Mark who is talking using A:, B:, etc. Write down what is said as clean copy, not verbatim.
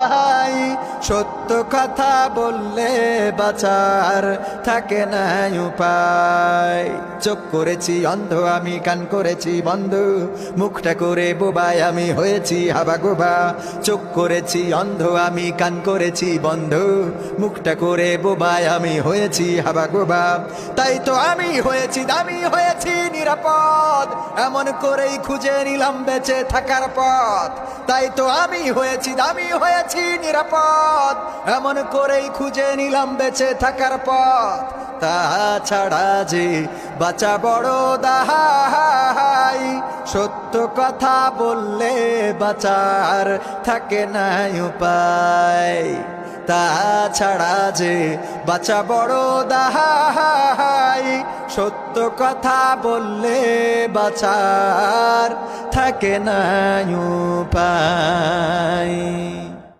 A: ভাই সত্য কথা বললে বাঁচার থাকে না উপায়। চোখ করেছি অন্ধ আমি, কান করেছি বন্ধ, মুখটা করে বোবায় আমি হয়েছি হাবাগোবা। চোখ করেছি অন্ধ আমি, কান করেছি বন্ধ, মুখটা করে বোবায় আমি হয়েছি হাবাগোবা। তাই তো আমি হয়েছি দামি, হয়েছি নিরাপদ, এমন করেই খুঁজে নিলাম বেঁচে থাকার পথ। তাই তো আমি হয়েছি দামি, হয়েছি নিরাপদ, এমন করেই খুঁজে নিলাম বেঁচে থাকার পথ। তাছাড়া যে বাঁচা বড় দাহাই, সত্য কথা বললে বাঁচার থাকে না উপায়। তাছাড়া যে বাঁচা বড় দাহাই, সত্য কথা বললে বাঁচার থাকে না উপায়।